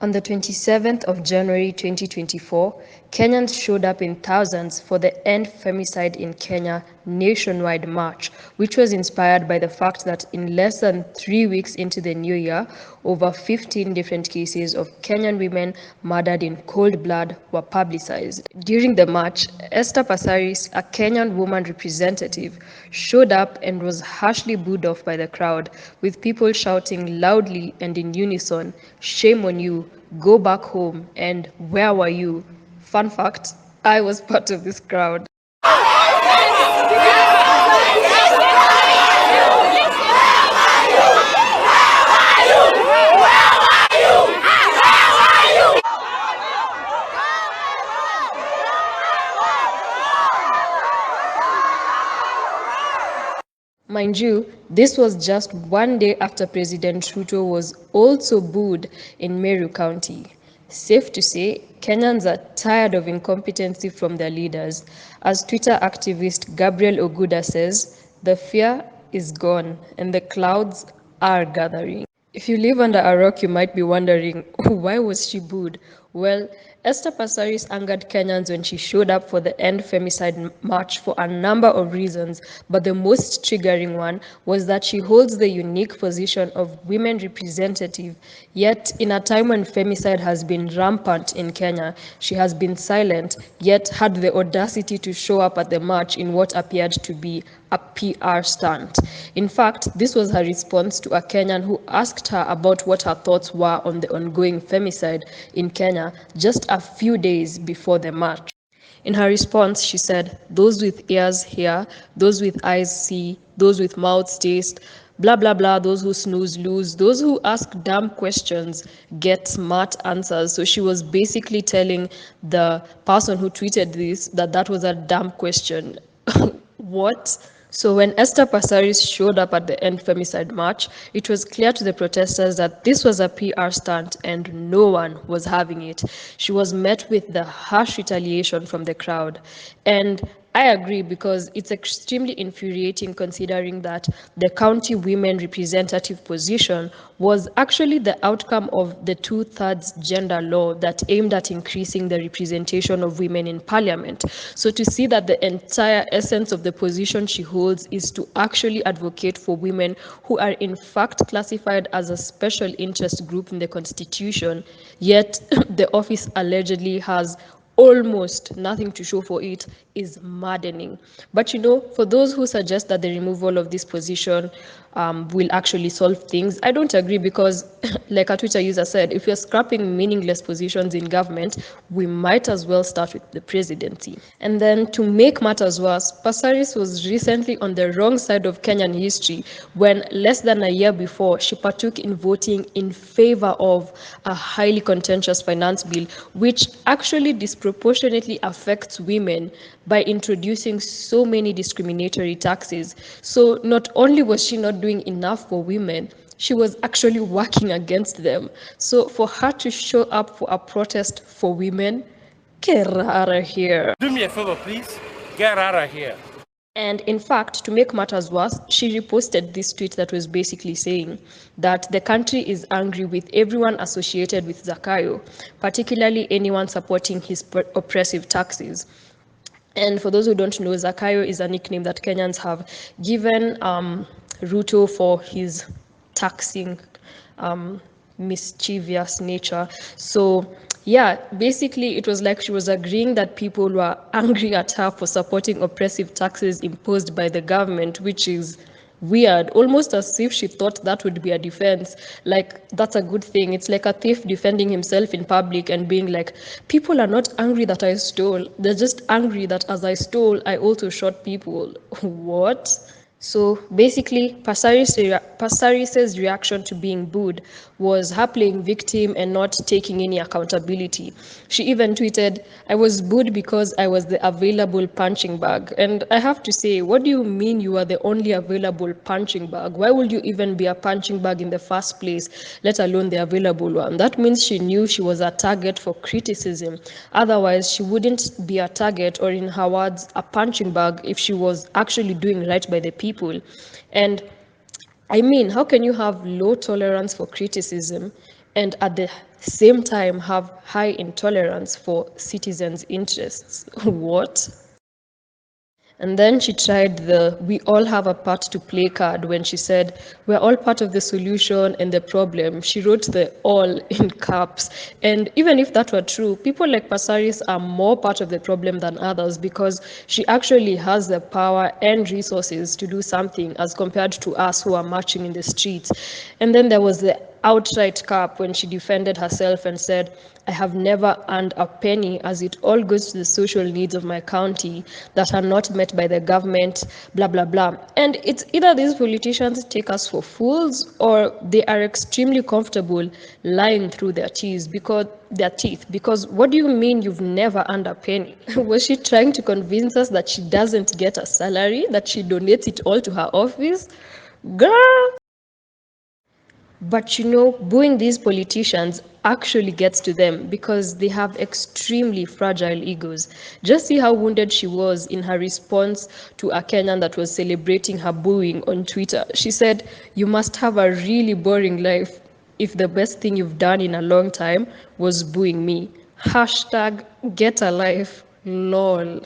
On the 27th of January 2024, Kenyans showed up in thousands for the End Femicide in Kenya nationwide march, which was inspired by the fact that in less than 3 weeks into the new year, over 15 different cases of Kenyan women murdered in cold blood were publicized. During the march, Esther Passaris, a Kenyan woman representative, showed up and was harshly booed off by the crowd, with people shouting loudly and in unison, "Shame on you, go back home," and "Where were you?" Fun fact, I was part of this crowd. Mind you, this was just one day after President Ruto was also booed in Meru County. Safe to say, Kenyans are tired of incompetency from their leaders. As Twitter activist Gabriel Oguda says, the fear is gone and the clouds are gathering. If you live under a rock, you might be wondering, why was she booed? Well, Esther Passaris angered Kenyans when she showed up for the End Femicide march for a number of reasons, but the most triggering one was that she holds the unique position of women representative, yet in a time when femicide has been rampant in Kenya, she has been silent, yet had the audacity to show up at the march in what appeared to be a PR stunt. In fact, this was her response to a Kenyan who asked her about what her thoughts were on the ongoing femicide in Kenya just a few days before the march. In her response, she said, "Those with ears hear, those with eyes see, those with mouths taste, blah, blah, blah, those who snooze lose, those who ask dumb questions get smart answers." So she was basically telling the person who tweeted this that that was a dumb question. What? So when Esther Passaris showed up at the End Femicide march, it was clear to the protesters that this was a PR stunt and no one was having it. She was met with the harsh retaliation from the crowd. And I agree, because it's extremely infuriating considering that the county women representative position was actually the outcome of the 2/3 gender law that aimed at increasing the representation of women in parliament. So to see that the entire essence of the position she holds is to actually advocate for women who are in fact classified as a special interest group in the constitution, yet the office allegedly has almost nothing to show for it, is maddening. But you know, for those who suggest that the removal of this position will actually solve things, I don't agree, because like a Twitter user said, if you're scrapping meaningless positions in government, we might as well start with the presidency. And then to make matters worse, Passaris was recently on the wrong side of Kenyan history when less than a year before she partook in voting in favor of a highly contentious finance bill, which actually disproportionately affects women by introducing so many discriminatory taxes. So not only was she not doing enough for women, she was actually working against them. So for her to show up for a protest for women, get out of here. Do me a favor, please. Get out of here. And in fact, to make matters worse, she reposted this tweet that was basically saying that the country is angry with everyone associated with Zakayo, particularly anyone supporting his oppressive taxes. And for those who don't know, Zakayo is a nickname that Kenyans have given Ruto for his taxing mischievous nature. So yeah, basically it was like she was agreeing that people were angry at her for supporting oppressive taxes imposed by the government, which is weird, almost as if she thought that would be a defense, like that's a good thing. It's like a thief defending himself in public and being like, people are not angry that I stole, they're just angry that as I stole I also shot people. What? So basically, Passaris's reaction to being booed was her playing victim and not taking any accountability. She even tweeted, "I was booed because I was the available punching bag." And I have to say, what do you mean you are the only available punching bag? Why would you even be a punching bag in the first place, let alone the available one? That means she knew she was a target for criticism. Otherwise, she wouldn't be a target, or in her words, a punching bag, if she was actually doing right by the people. And I mean, how can you have low tolerance for criticism and at the same time have high intolerance for citizens' interests. What? And then she tried the "we all have a part to play" card when she said, "we're all part of the solution and the problem." She wrote the "all" in caps. And even if that were true, people like Passaris are more part of the problem than others because she actually has the power and resources to do something as compared to us who are marching in the streets. And then there was the outright cap when she defended herself and said, "I have never earned a penny as it all goes to the social needs of my county that are not met by the government, blah, blah, blah." And it's either these politicians take us for fools or they are extremely comfortable lying through their teeth because what do you mean you've never earned a penny? Was she trying to convince us that she doesn't get a salary, that she donates it all to her office? Girl! But booing these politicians actually gets to them because they have extremely fragile egos. Just see how wounded she was in her response to a Kenyan that was celebrating her booing on Twitter. She said, "You must have a really boring life if the best thing you've done in a long time was booing me. Hashtag get a life. Lol."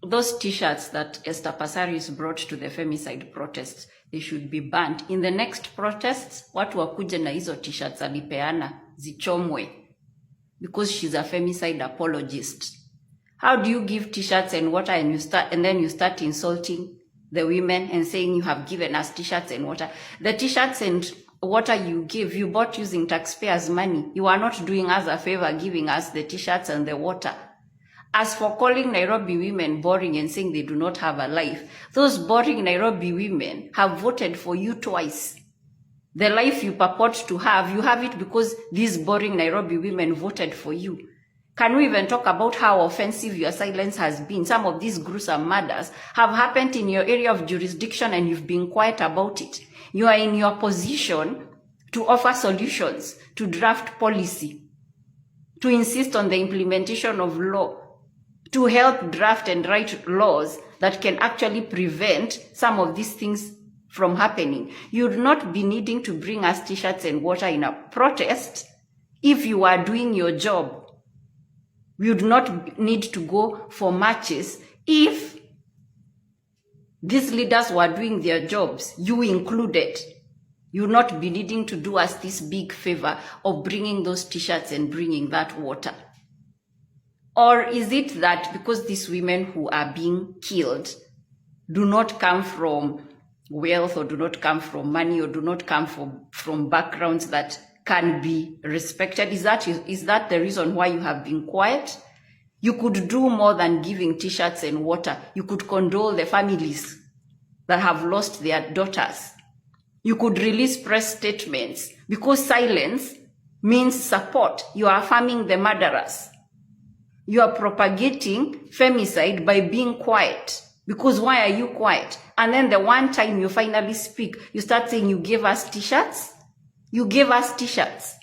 Those t-shirts that Esther Passaris brought to the femicide protests, they should be banned. In the next protests, watu wakuje na hizo t-shirts alipeana zichomwe because she's a femicide apologist. How do you give t-shirts and water and then you start insulting the women and saying you have given us t-shirts and water? The t-shirts and water you bought using taxpayers' money. You are not doing us a favor giving us the t-shirts and the water. As for calling Nairobi women boring and saying they do not have a life, those boring Nairobi women have voted for you twice. The life you purport to have, you have it because these boring Nairobi women voted for you. Can we even talk about how offensive your silence has been? Some of these gruesome murders have happened in your area of jurisdiction and you've been quiet about it. You are in your position to offer solutions, to draft policy, to insist on the implementation of law, to help draft and write laws that can actually prevent some of these things from happening. You would not be needing to bring us t-shirts and water in a protest if you are doing your job. We would not need to go for marches if these leaders were doing their jobs, you included. You would not be needing to do us this big favor of bringing those t-shirts and bringing that water. Or is it that because these women who are being killed do not come from wealth or do not come from money or do not come from backgrounds that can be respected? Is that the reason why you have been quiet? You could do more than giving t-shirts and water. You could condole the families that have lost their daughters. You could release press statements because silence means support. You are affirming the murderers. You are propagating femicide by being quiet. Because why are you quiet? And then the one time you finally speak, you start saying you gave us t-shirts? You gave us t-shirts.